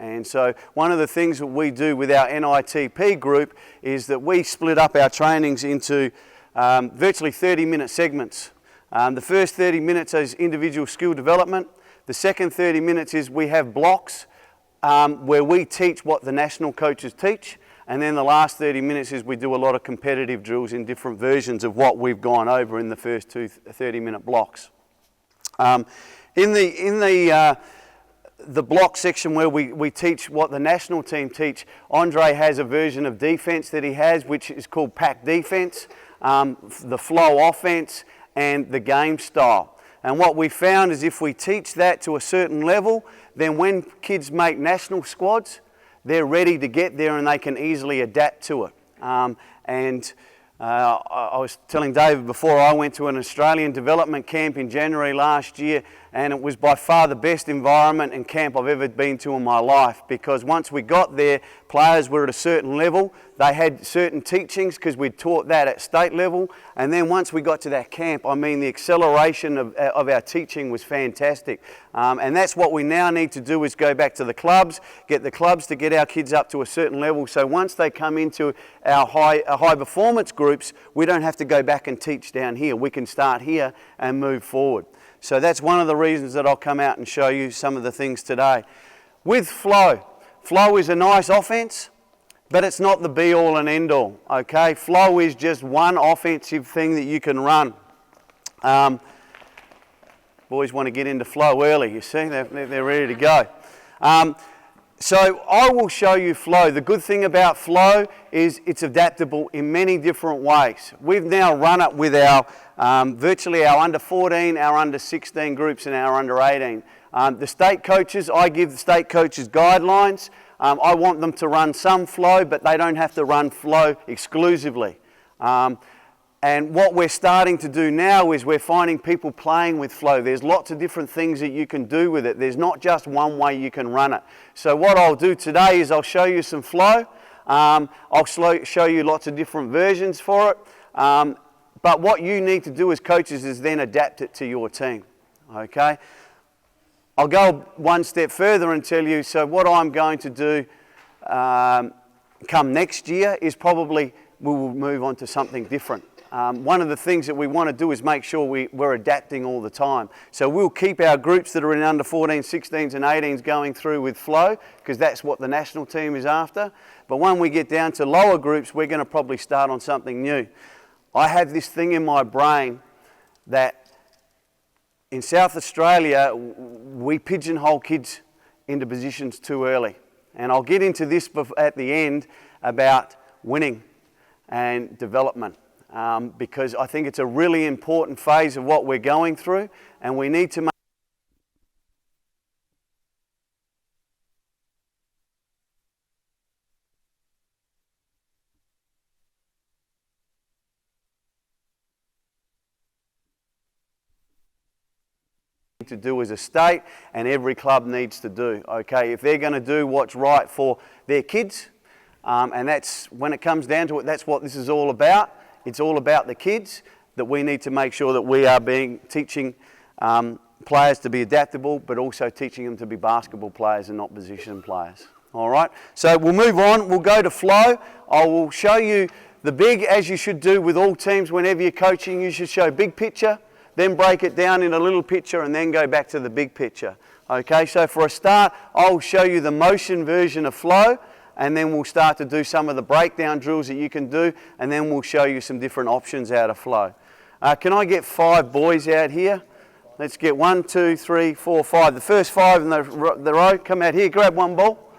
And so one of the things that we do with our NITP group is that we split up our trainings into virtually 30-minute segments. The first 30 minutes is individual skill development. The second 30 minutes is we have blocks where we teach what the national coaches teach. And then the last 30 minutes is we do a lot of competitive drills in different versions of what we've gone over in the first two 30-minute blocks. In the block section where we teach what the national team teach, Andre has a version of defence that he has, which is called pack defence, the flow offence, and the game style. And what we found is if we teach that to a certain level, then when kids make national squads, they're ready to get there and they can easily adapt to it. I was telling David before, I went to an Australian development camp in January last year, and it was by far the best environment and camp I've ever been to in my life, because once we got there, players were at a certain level, they had certain teachings because we'd taught that at state level, and then once we got to that camp, I mean the acceleration of our teaching was fantastic. And that's what we now need to do, is go back to the clubs, get the clubs to get our kids up to a certain level, so once they come into our high performance groups, we don't have to go back and teach down here. We can start here and move forward. So that's one of the reasons that I'll come out and show you some of the things today. With flow, flow is a nice offense, but it's not the be-all and end-all, okay? Flow is just one offensive thing that you can run. Boys want to get into flow early, you see, they're ready to go. So I will show you flow. The good thing about flow is it's adaptable in many different ways. We've now run it with our virtually our under 14, our under 16 groups and our under 18. The state coaches, I give the state coaches guidelines. I want them to run some flow, but they don't have to run flow exclusively. And what we're starting to do now is we're finding people playing with flow. There's lots of different things that you can do with it. There's not just one way you can run it. So what I'll do today is I'll show you some flow. I'll show you lots of different versions for it. But what you need to do as coaches is then adapt it to your team. Okay? I'll go one step further and tell you, so what I'm going to do come next year is probably we will move on to something different. One of the things that we want to do is make sure we're adapting all the time. So we'll keep our groups that are in under 14s, 16s and 18s going through with flow, because that's what the national team is after. But when we get down to lower groups, we're going to probably start on something new. I have this thing in my brain that in South Australia, we pigeonhole kids into positions too early. And I'll get into this at the end about winning and development. Because I think it's a really important phase of what we're going through, and we need to do as a state, and every club needs to do, okay? If they're going to do what's right for their kids, and that's, when it comes down to it, that's what this is all about. It's all about the kids, that we need to make sure that we are teaching players to be adaptable, but also teaching them to be basketball players and not position players. All right, so we'll move on. We'll go to flow. I will show you the big, as you should do with all teams. Whenever you're coaching, you should show big picture, then break it down in a little picture, and then go back to the big picture. Okay, so for a start, I'll show you the motion version of flow, and then we'll start to do some of the breakdown drills that you can do, and then we'll show you some different options out of flow. Can I get 5 boys out here? Let's get 1, 2, 3, 4, 5. The first 5 in the row, come out here, grab one ball.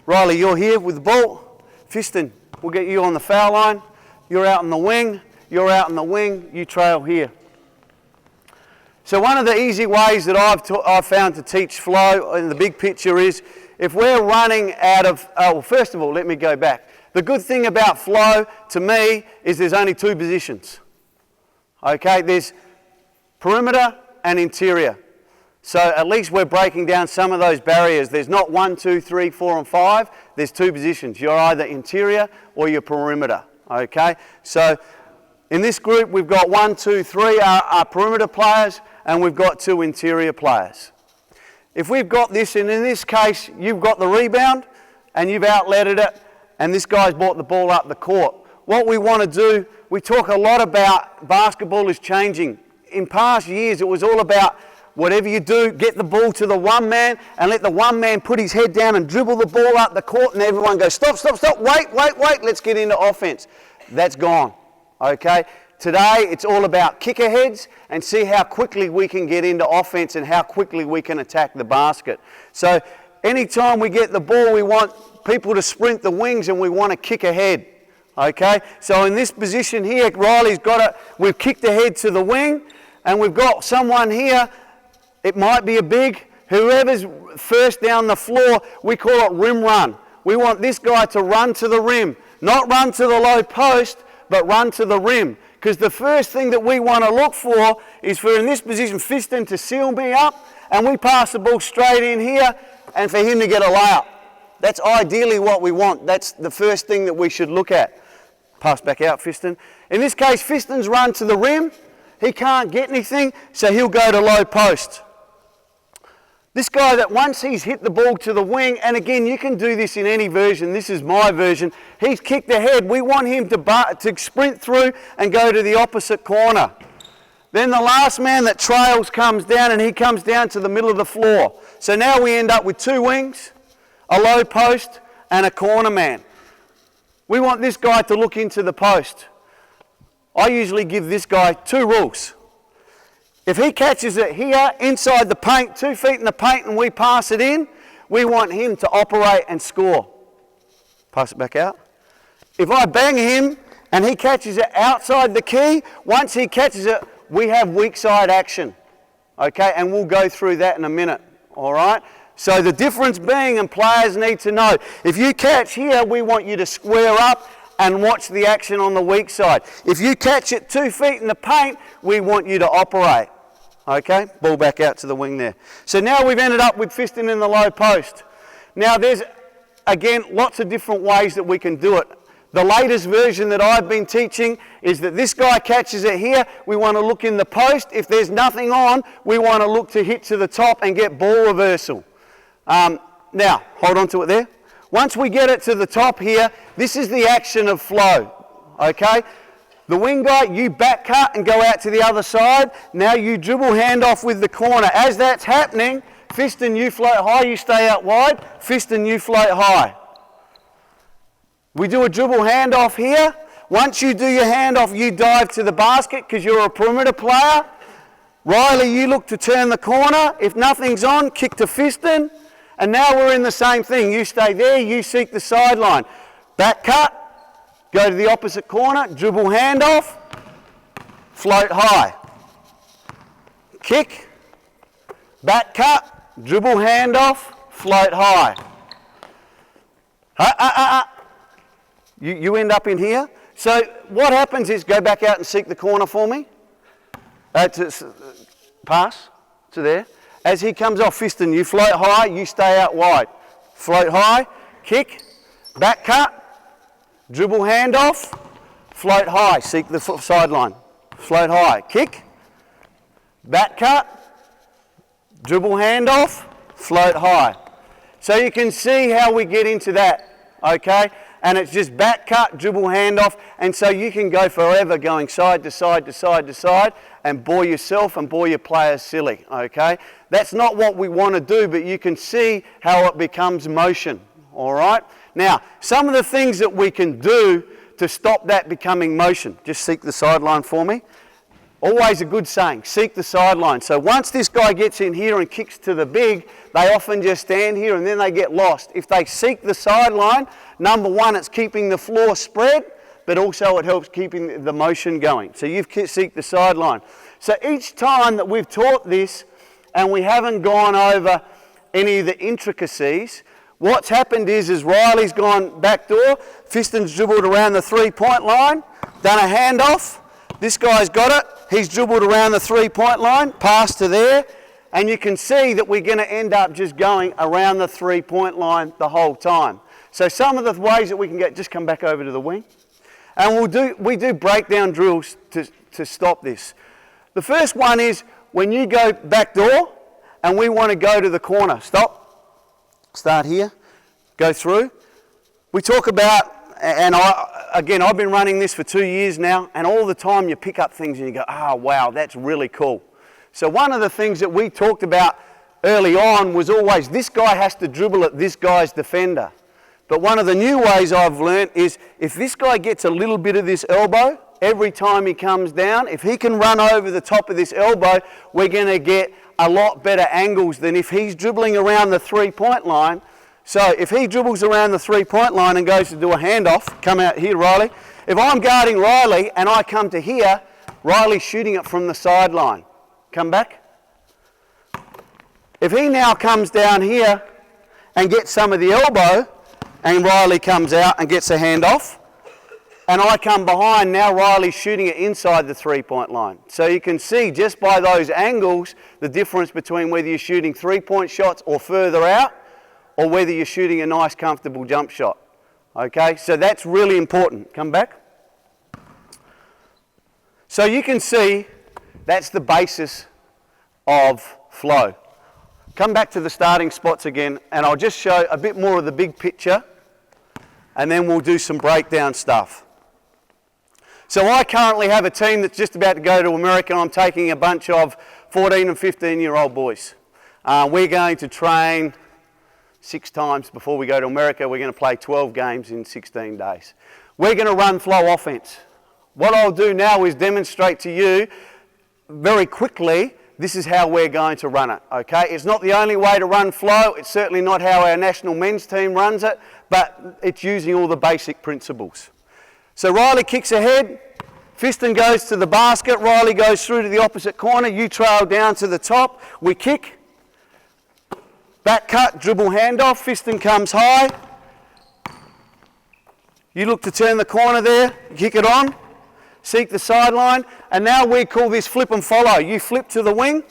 Riley, you're here with the ball. Fiston, we'll get you on the foul line. You're out in the wing. You're out in the wing. You trail here. So one of the easy ways that I've found to teach flow in the big picture is, if we're running out of, well, first of all, let me go back. The good thing about flow, to me, is there's only 2 positions. Okay, there's perimeter and interior. So at least we're breaking down some of those barriers. There's not 1, 2, 3, 4 and 5. There's 2 positions. You're either interior or you're perimeter. Okay, so in this group, we've got 1, 2, 3 are perimeter players, and we've got 2 interior players. If we've got this, and in this case, you've got the rebound and you've outletted it, and this guy's brought the ball up the court. What we want to do, we talk a lot about basketball is changing. In past years, it was all about whatever you do, get the ball to the one man and let the one man put his head down and dribble the ball up the court, and everyone goes, stop, stop, stop, wait, let's get into offense. That's gone, okay? Today, it's all about kick aheads and see how quickly we can get into offense and how quickly we can attack the basket. So anytime we get the ball, we want people to sprint the wings and we want to kick ahead. Okay, so in this position here, Riley's got it, we've kicked ahead to the wing, and we've got someone here, it might be a big, whoever's first down the floor, we call it rim run. We want this guy to run to the rim, not run to the low post, but run to the rim. Because the first thing that we want to look for is for, in this position, Fiston to seal me up, and we pass the ball straight in here, and for him to get a layup. That's ideally what we want. That's the first thing that we should look at. Pass back out, Fiston. In this case, Fiston's run to the rim. He can't get anything, so he'll go to low post. This guy, that once he's hit the ball to the wing, and again, you can do this in any version. This is my version. He's kicked ahead. We want him to sprint through and go to the opposite corner. Then the last man that trails comes down, and he comes down to the middle of the floor. So now we end up with 2 wings, a low post, and a corner man. We want this guy to look into the post. I usually give this guy 2 rules. If he catches it here, inside the paint, 2 feet in the paint, and we pass it in, we want him to operate and score. Pass it back out. If I bang him and he catches it outside the key, once he catches it, we have weak side action. Okay, and we'll go through that in a minute, all right? So the difference being, and players need to know, if you catch here, we want you to square up and watch the action on the weak side. If you catch it 2 feet in the paint, we want you to operate. Okay, ball back out to the wing there. So now we've ended up with Fiston in the low post. Now there's, again, lots of different ways that we can do it. The latest version that I've been teaching is that this guy catches it here, we want to look in the post. If there's nothing on, we want to look to hit to the top and get ball reversal. Now, hold on to it there. Once we get it to the top here, this is the action of flow, okay? The wing guy, you back cut and go out to the other side. Now you dribble handoff with the corner. As that's happening, Fiston, you float high, you stay out wide. Fiston, you float high. We do a dribble handoff here. Once you do your handoff, you dive to the basket because you're a perimeter player. Riley, you look to turn the corner. If nothing's on, kick to Fiston. And now we're in the same thing. You stay there, you seek the sideline. Back cut, go to the opposite corner, dribble handoff, float high. Kick, back cut, dribble handoff, float high. You end up in here. So what happens is, go back out and seek the corner for me. Pass to there. As he comes off, Fiston, you float high, you stay out wide. Float high, kick, back cut, dribble handoff, float high, seek the sideline. Float high, kick, back cut, dribble handoff, float high. So you can see how we get into that, okay? And it's just back cut, dribble handoff, and so you can go forever going side to side to side to side and bore yourself and bore your players silly, okay? That's not what we want to do, but you can see how it becomes motion, all right? Now, some of the things that we can do to stop that becoming motion, just seek the sideline for me. Always a good saying, seek the sideline. So once this guy gets in here and kicks to the big, they often just stand here and then they get lost. If they seek the sideline, number one, it's keeping the floor spread, but also it helps keeping the motion going. So you've seek the sideline. So each time that we've taught this and we haven't gone over any of the intricacies, what's happened is Riley's gone back door, Fiston's dribbled around the 3-point line, done a handoff, this guy's got it, he's dribbled around the 3-point line, pass to there, and you can see that we're going to end up just going around the 3-point line the whole time. So some of the ways that we can get, just come back over to the wing, and we do breakdown drills to stop this. The first one is when you go back door and we want to go to the corner, stop, start here, go through. We talk about, and I've been running this for 2 years now, and all the time you pick up things and you go, oh wow, that's really cool. So one of the things that we talked about early on was always this guy has to dribble at this guy's defender. But one of the new ways I've learnt is if this guy gets a little bit of this elbow, every time he comes down, if he can run over the top of this elbow, we're going to get a lot better angles than if he's dribbling around the 3-point line. So if he dribbles around the 3-point line and goes to do a handoff, come out here, Riley. If I'm guarding Riley and I come to here, Riley's shooting it from the sideline. Come back. If he now comes down here and gets some of the elbow, and Riley comes out and gets a handoff, and I come behind, now Riley's shooting it inside the 3-point line. So you can see just by those angles the difference between whether you're shooting 3-point shots or further out, or whether you're shooting a nice comfortable jump shot. Okay, so that's really important. Come back. So you can see that's the basis of flow. Come back to the starting spots again, and I'll just show a bit more of the big picture, and then we'll do some breakdown stuff. So I currently have a team that's just about to go to America, and I'm taking a bunch of 14 and 15-year-old boys. We're going to train 6 times before we go to America. We're going to play 12 games in 16 days. We're going to run flow offense. What I'll do now is demonstrate to you very quickly, this is how we're going to run it, okay? It's not the only way to run flow. It's certainly not how our national men's team runs it, but it's using all the basic principles. So Riley kicks ahead, Fiston goes to the basket, Riley goes through to the opposite corner, you trail down to the top, we kick, back cut, dribble handoff, Fiston comes high, you look to turn the corner there, kick it on, seek the sideline, and now we call this flip and follow. You flip to the wing,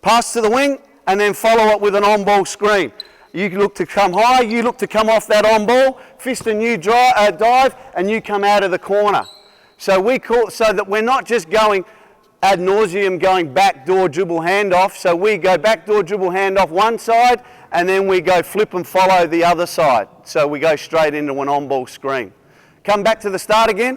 pass to the wing, and then follow it with an on-ball screen. You look to come high, you look to come off that on-ball, fist and you dive, and you come out of the corner. So we call so that we're not just going ad nauseum, going backdoor dribble handoff. So we go backdoor dribble handoff one side, and then we go flip and follow the other side. So we go straight into an on-ball screen. Come back to the start again.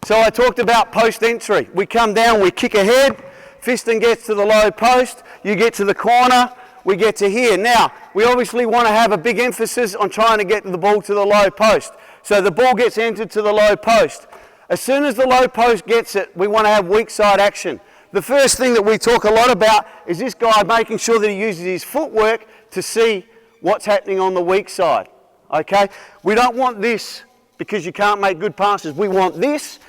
So I talked about post entry. We come down, we kick ahead, Fiston gets to the low post, you get to the corner, we get to here. Now, we obviously want to have a big emphasis on trying to get the ball to the low post. So the ball gets entered to the low post. As soon as the low post gets it, we want to have weak side action. The first thing that we talk a lot about is this guy making sure that he uses his footwork to see what's happening on the weak side. Okay? We don't want this because you can't make good passes. We want this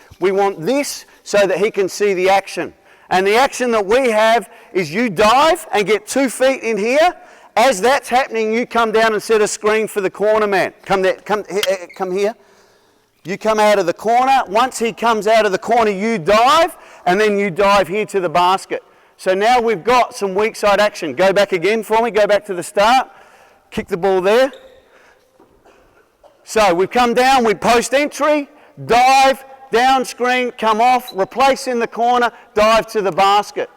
so that he can see the action. And the action that we have is you dive and get 2 feet in here. As that's happening, you come down and set a screen for the corner man. Come here. You come out of the corner. Once he comes out of the corner, you dive, and then you dive here to the basket. So now we've got some weak side action. Go back again for me. Go back to the start. Kick the ball there. So we've come down, we post entry, dive, down screen, come off, replace in the corner, dive to the basket.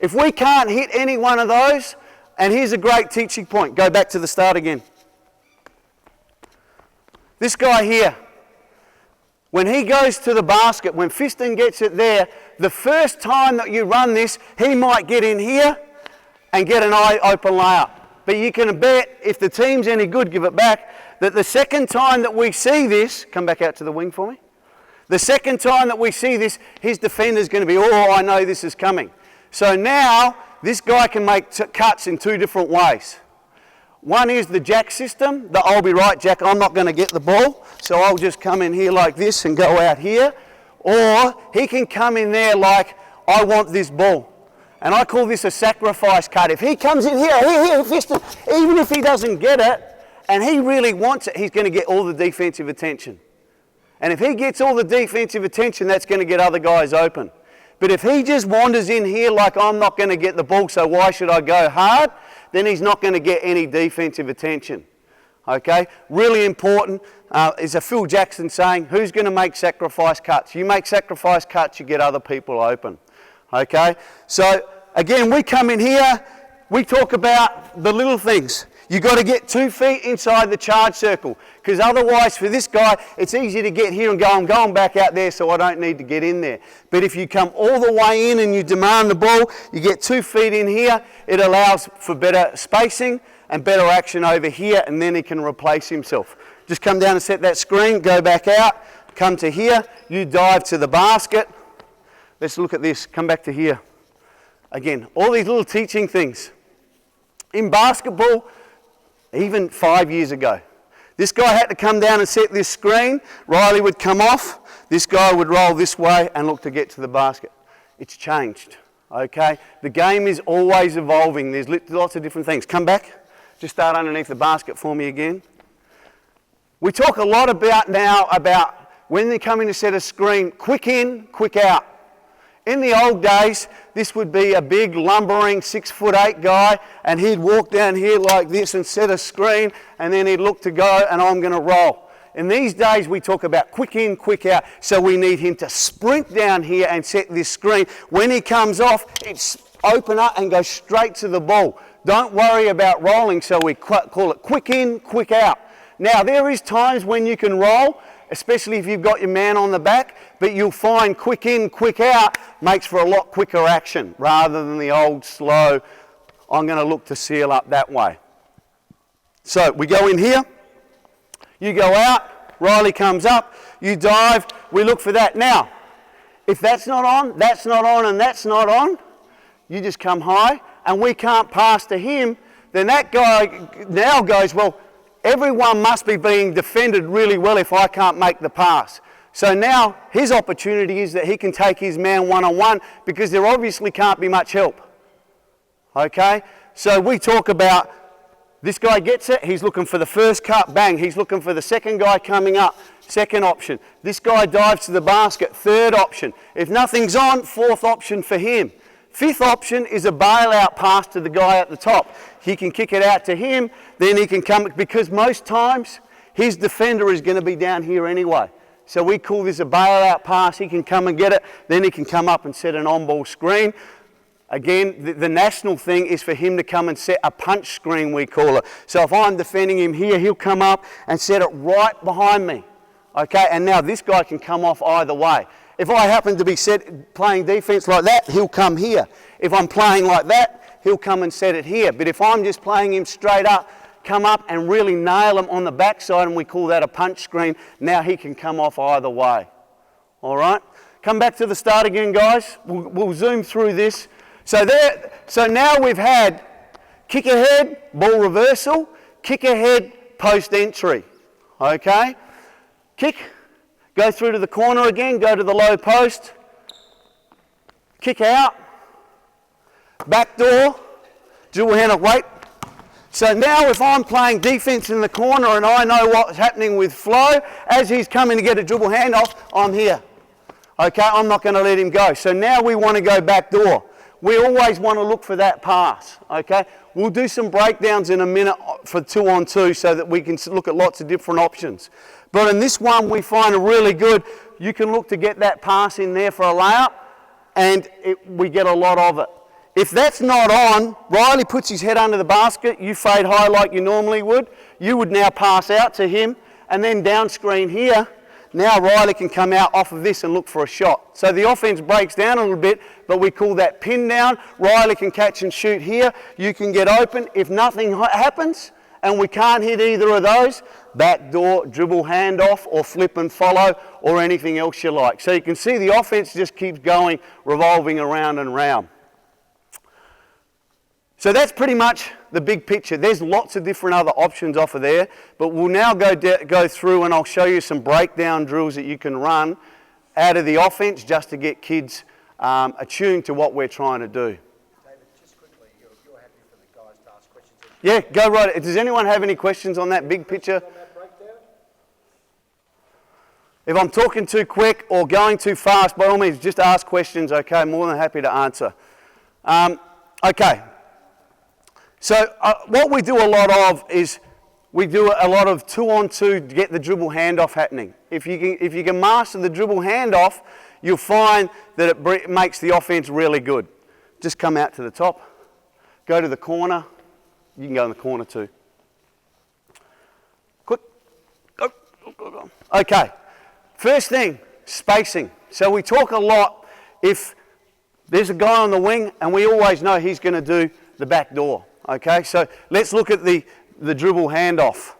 If we can't hit any one of those, and here's a great teaching point, go back to the start again. This guy here, when he goes to the basket, when Fiston gets it there, the first time that you run this, he might get in here and get an open layup. But you can bet, if the team's any good, give it back, that the second time that we see this, come back out to the wing for me. The second time that we see this, his defender's going to be, oh, I know this is coming. So now, this guy can make cuts in 2 different ways. One is the jack system, the I'll be right, Jack, I'm not going to get the ball, so I'll just come in here like this and go out here. Or he can come in there like, I want this ball. And I call this a sacrifice cut. If he comes in here, Fiston, even if he doesn't get it, and he really wants it, he's going to get all the defensive attention. And if he gets all the defensive attention, that's going to get other guys open. But if he just wanders in here like, I'm not going to get the ball, so why should I go hard? Then he's not going to get any defensive attention. Okay, really important. Is a Phil Jackson saying, who's going to make sacrifice cuts? You make sacrifice cuts, you get other people open. Okay, so again, we come in here, we talk about the little things. You've got to get 2 feet inside the charge circle, because otherwise for this guy, it's easy to get here and go, I'm going back out there so I don't need to get in there. But if you come all the way in and you demand the ball, you get 2 feet in here, it allows for better spacing and better action over here, and then he can replace himself. Just come down and set that screen, go back out, come to here, you dive to the basket. Let's look at this, come back to here. Again, all these little teaching things. In basketball, even 5 years ago, this guy had to come down and set this screen, Riley would come off, this guy would roll this way and look to get to the basket. It's changed, okay? The game is always evolving, there's lots of different things. Come back. Just start underneath the basket for me again. We talk a lot about now about when they come in to set a screen, quick in, quick out. In the old days, this would be a big lumbering 6'8" guy, and he'd walk down here like this and set a screen, and then he'd look to go, and I'm going to roll. In these days, we talk about quick in, quick out, so we need him to sprint down here and set this screen. When he comes off, it's open up and go straight to the ball. Don't worry about rolling, so we call it quick in, quick out. Now, there is times when you can roll, especially if you've got your man on the back, but you'll find quick in, quick out makes for a lot quicker action rather than the old slow, I'm going to look to seal up that way. So we go in here, you go out, Riley comes up, you dive, we look for that. Now, if that's not on, and that's not on, you just come high, and we can't pass to him, then that guy now goes, well, everyone must be being defended really well if I can't make the pass. So now his opportunity is that he can take his man one-on-one, because there obviously can't be much help. Okay? So we talk about this guy gets it, he's looking for the first cut, bang, he's looking for the second guy coming up, second option. This guy dives to the basket, third option. If nothing's on, fourth option for him. Fifth option is a bailout pass to the guy at the top. He can kick it out to him, then he can come, because most times his defender is going to be down here anyway. So we call this a bailout pass. He can come and get it, then he can come up and set an on-ball screen. Again, the national thing is for him to come and set a punch screen, we call it. So if I'm defending him here, he'll come up and set it right behind me. Okay, and now this guy can come off either way. If I happen to be playing defense like that, he'll come here. If I'm playing like that, he'll come and set it here. But if I'm just playing him straight up, come up and really nail him on the backside, and we call that a punch screen, now he can come off either way. All right? Come back to the start again, guys. We'll zoom through this. So now we've had kick ahead, ball reversal, kick ahead, post entry. Okay? Kick. Go through to the corner again, go to the low post, kick out, back door, dribble handle, wait. So now if I'm playing defense in the corner and I know what's happening with Flo, as he's coming to get a dribble handoff, I'm here. Okay, I'm not going to let him go. So now we want to go back door. We always want to look for that pass, okay? We'll do some breakdowns in a minute for 2-on-2 so that we can look at lots of different options. But in this one, we find a really good, you can look to get that pass in there for a layup, and we get a lot of it. If that's not on, Riley puts his head under the basket, you fade high like you normally would, you would now pass out to him, and then down screen here, now Riley can come out off of this and look for a shot. So the offense breaks down a little bit, but we call that pin down. Riley can catch and shoot here, you can get open. If nothing happens, and we can't hit either of those, back door, dribble handoff, or flip and follow, or anything else you like. So you can see the offense just keeps going, revolving around and round. So that's pretty much the big picture. There's lots of different other options off of there, but we'll now go through and I'll show you some breakdown drills that you can run out of the offense just to get kids attuned to what we're trying to do. Yeah, go right. Does anyone have any questions on that big picture? If I'm talking too quick or going too fast, by all means, just ask questions, okay? More than happy to answer. Okay. So what we do a lot of is we do a lot of 2-on-2 to get the dribble handoff happening. If you can master the dribble handoff, you'll find that it makes the offense really good. Just come out to the top, go to the corner. You can go in the corner too. Quick, go. Okay, first thing, spacing. So we talk a lot if there's a guy on the wing and we always know he's going to do the back door. Okay, so let's look at the dribble handoff.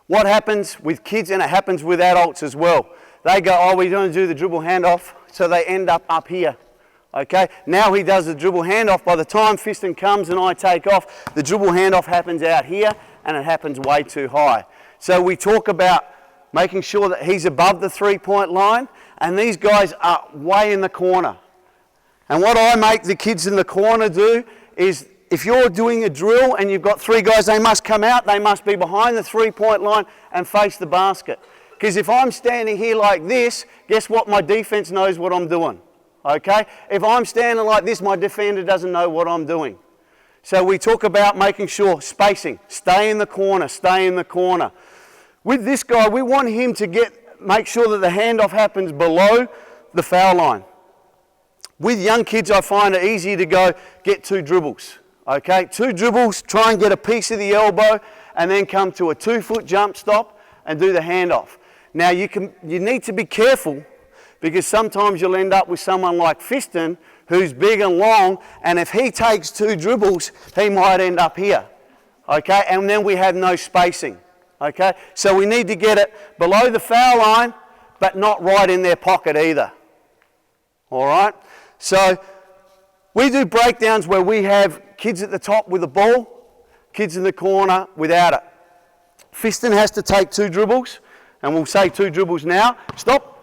What happens with kids, and it happens with adults as well, they go, oh, we're going to do the dribble handoff, so they end up here. Okay, now he does the dribble handoff. By the time Fiston comes and I take off, the dribble handoff happens out here and it happens way too high. So we talk about making sure that he's above the 3-point line and these guys are way in the corner. And what I make the kids in the corner do is, if you're doing a drill and you've got 3 guys, they must come out, they must be behind the 3-point line and face the basket. Because if I'm standing here like this, guess what? My defense knows what I'm doing. Okay? If I'm standing like this, my defender doesn't know what I'm doing. So we talk about making sure spacing, stay in the corner, stay in the corner. With this guy, we want him to make sure that the handoff happens below the foul line. With young kids, I find it easier to go get 2 dribbles. Okay, 2 dribbles, try and get a piece of the elbow, and then come to a 2-foot jump stop and do the handoff. Now you need to be careful, because sometimes you'll end up with someone like Fiston who's big and long, and if he takes 2 dribbles, he might end up here. Okay, and then we have no spacing. Okay, so we need to get it below the foul line, but not right in their pocket either. All right, so we do breakdowns where we have kids at the top with the ball, kids in the corner without it. Fiston has to take 2 dribbles, and we'll say 2 dribbles now. Stop.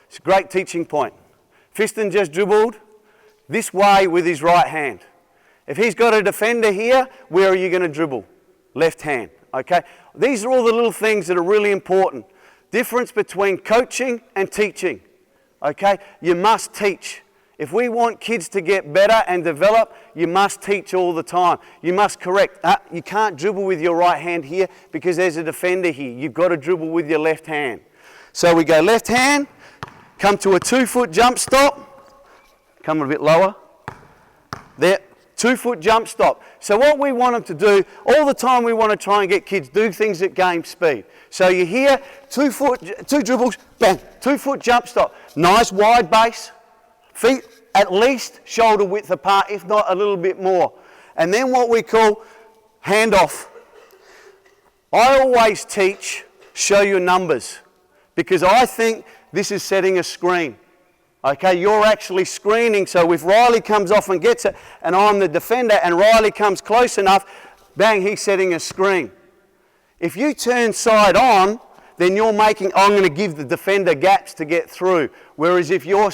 It's a great teaching point. Fiston just dribbled this way with his right hand. If he's got a defender here, where are you going to dribble? Left hand. Okay? These are all the little things that are really important. Difference between coaching and teaching. Okay? You must teach. If we want kids to get better and develop, you must teach all the time. You must correct. You can't dribble with your right hand here because there's a defender here. You've got to dribble with your left hand. So we go left hand, come to a 2-foot jump stop, come a bit lower. There, 2-foot jump stop. So what we want them to do, all the time we want to try and get kids do things at game speed. So you hear 2 dribbles, bang, 2-foot jump stop. Nice wide base. Feet at least shoulder width apart, if not a little bit more. And then what we call handoff. I always teach, show your numbers, because I think this is setting a screen. Okay, you're actually screening, so if Riley comes off and gets it, and I'm the defender, and Riley comes close enough, bang, he's setting a screen. If you turn side on, then you're I'm going to give the defender gaps to get through. Whereas if you're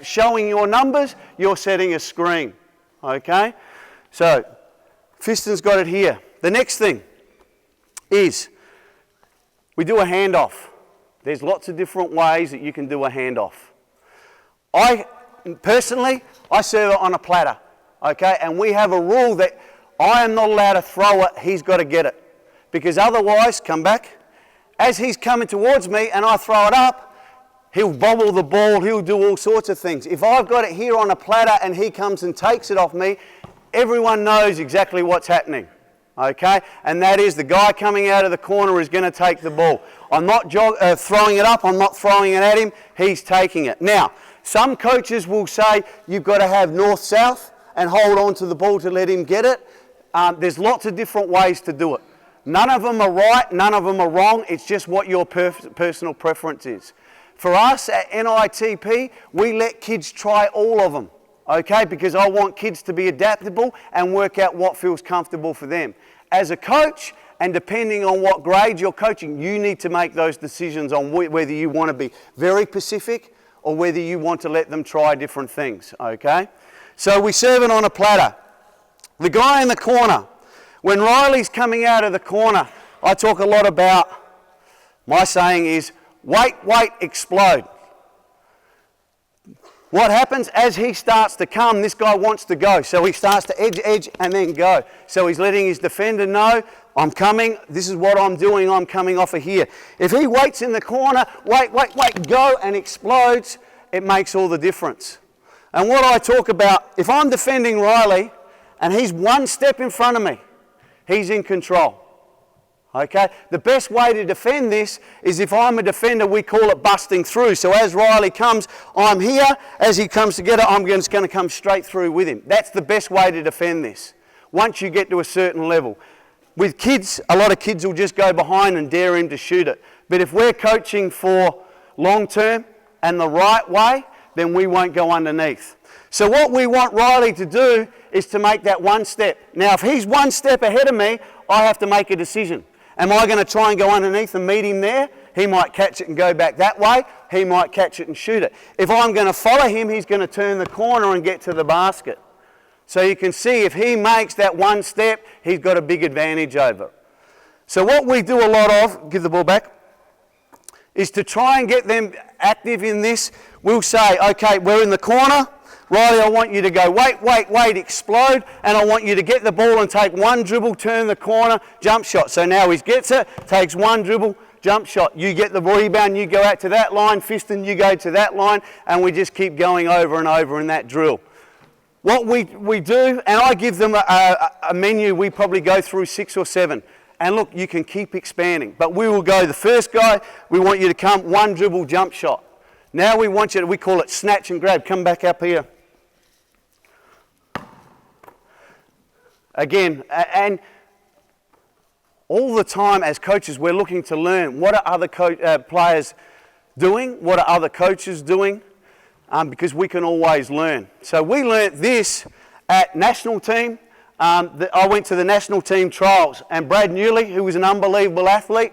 showing your numbers, you're setting a screen. Okay? So, Fiston's got it here. The next thing is we do a handoff. There's lots of different ways that you can do a handoff. I serve it on a platter. Okay? And we have a rule that I am not allowed to throw it, he's got to get it. Because otherwise, come back, as he's coming towards me and I throw it up, he'll bobble the ball, he'll do all sorts of things. If I've got it here on a platter and he comes and takes it off me, everyone knows exactly what's happening. Okay? And that is the guy coming out of the corner is going to take the ball. I'm not throwing it up, I'm not throwing it at him, he's taking it. Now, some coaches will say you've got to have north-south and hold on to the ball to let him get it. There's lots of different ways to do it. None of them are right, none of them are wrong, it's just what your personal preference is. For us at NITP, we let kids try all of them, okay? Because I want kids to be adaptable and work out what feels comfortable for them. As a coach, and depending on what grade you're coaching, you need to make those decisions on whether you want to be very specific or whether you want to let them try different things, okay? So we serve it on a platter. The guy in the corner, when Riley's coming out of the corner, I talk a lot about, my saying is, wait, explode. What happens as he starts to come, this guy wants to go. So he starts to edge, and then go. So he's letting his defender know, I'm coming, this is what I'm doing, I'm coming off of here. If he waits in the corner, wait, go, and explodes, it makes all the difference. And what I talk about, if I'm defending Riley, and he's one step in front of me, he's in control. Okay? The best way to defend this is if I'm a defender, we call it busting through. So as Riley comes, I'm here. As he comes together, I'm just going to come straight through with him. That's the best way to defend this, once you get to a certain level. With kids, a lot of kids will just go behind and dare him to shoot it. But if we're coaching for long term and the right way, then we won't go underneath. So what we want Riley to do is to make that one step. Now, if he's one step ahead of me, I have to make a decision. Am I going to try and go underneath and meet him there? He might catch it and go back that way. He might catch it and shoot it. If I'm going to follow him, he's going to turn the corner and get to the basket. So you can see if he makes that one step, he's got a big advantage over. So what we do a lot of, give the ball back, is to try and get them active in this. We'll say, okay, we're in the corner. Riley, I want you to go, wait, explode, and I want you to get the ball and take one dribble, turn the corner, jump shot. So now he gets it, takes one dribble, jump shot. You get the rebound, you go out to that line, Fiston, you go to that line, and we just keep going over and over in that drill. What we do, and I give them a menu, we probably go through 6 or 7. And look, you can keep expanding. But we will go, the first guy, we want you to come, one dribble, jump shot. Now we want you to, we call it snatch and grab. Come back up here. Again, and all the time as coaches, we're looking to learn what are other players doing, what are other coaches doing, because we can always learn. So we learnt this at national team. I went to the national team trials, and Brad Newley, who was an unbelievable athlete,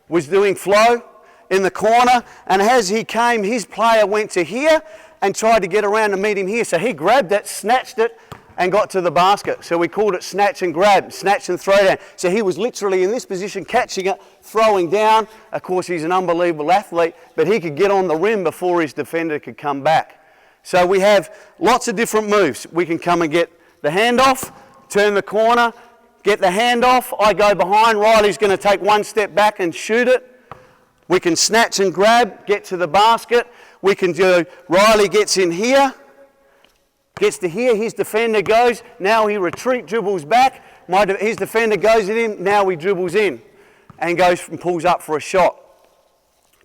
was doing flow in the corner, and as he came, his player went to here and tried to get around to meet him here. So he grabbed it, snatched it, and got to the basket. So we called it snatch and grab, snatch and throw down. So he was literally in this position, catching it, throwing down. Of course, he's an unbelievable athlete, but he could get on the rim before his defender could come back. So we have lots of different moves. We can come and get the handoff, turn the corner, get the handoff. I go behind. Riley's going to take one step back and shoot it. We can snatch and grab, get to the basket. We can do, Riley gets in here, gets to here, his defender goes, now he retreat, dribbles back, his defender goes at him, now he dribbles in and goes and pulls up for a shot.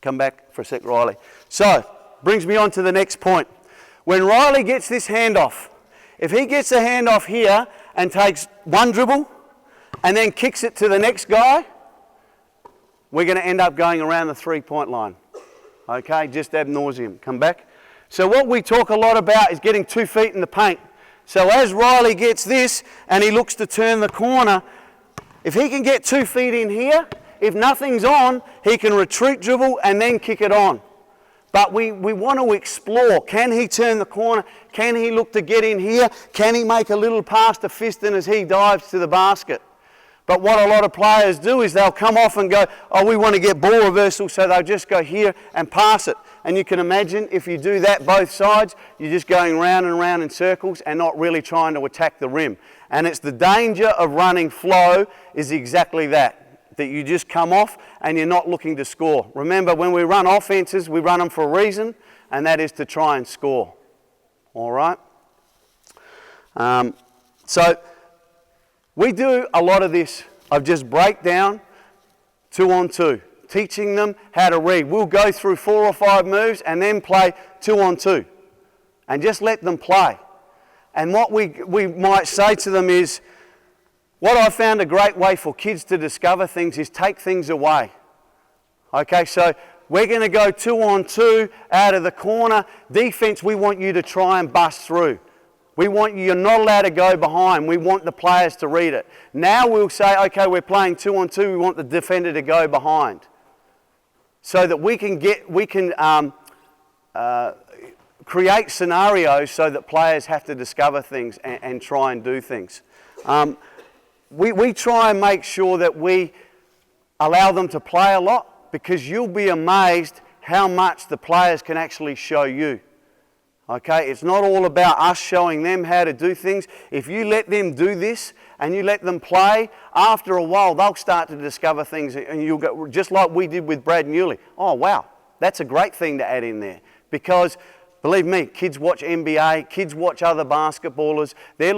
Come back for a sec, Riley. So, brings me on to the next point. When Riley gets this handoff, if he gets the handoff here and takes one dribble and then kicks it to the next guy, we're going to end up going around the 3-point line. Okay, just ad nauseum. Come back. So what we talk a lot about is getting 2 feet in the paint. So as Riley gets this and he looks to turn the corner, if he can get 2 feet in here, if nothing's on, he can retreat dribble and then kick it on. But we want to explore. Can he turn the corner? Can he look to get in here? Can he make a little pass to Fiston as he dives to the basket? But what a lot of players do is they'll come off and go, oh, we want to get ball reversal, so they'll just go here and pass it. And you can imagine if you do that both sides, you're just going round and round in circles and not really trying to attack the rim. And it's the danger of running flow is exactly that you just come off and you're not looking to score. Remember, when we run offenses, we run them for a reason, and that is to try and score. All right? So we do a lot of this of just breakdown 2-on-2, teaching them how to read. We'll go through 4 or 5 moves and then play 2-on-2 and just let them play. And what we might say to them is, what I found a great way for kids to discover things is take things away. Okay, so we're going to go 2-on-2 out of the corner. Defense, we want you to try and bust through. You're not allowed to go behind. We want the players to read it. Now we'll say, okay, we're playing 2-on-2. We want the defender to go behind, so that we can create scenarios so that players have to discover things and try and do things. We try and make sure that we allow them to play a lot, because you'll be amazed how much the players can actually show you. Okay, it's not all about us showing them how to do things. If you let them do this and you let them play, after a while they'll start to discover things, and you'll go just like we did with Brad Newley. Oh wow, that's a great thing to add in there, because believe me, kids watch NBA, kids watch other basketballers. They're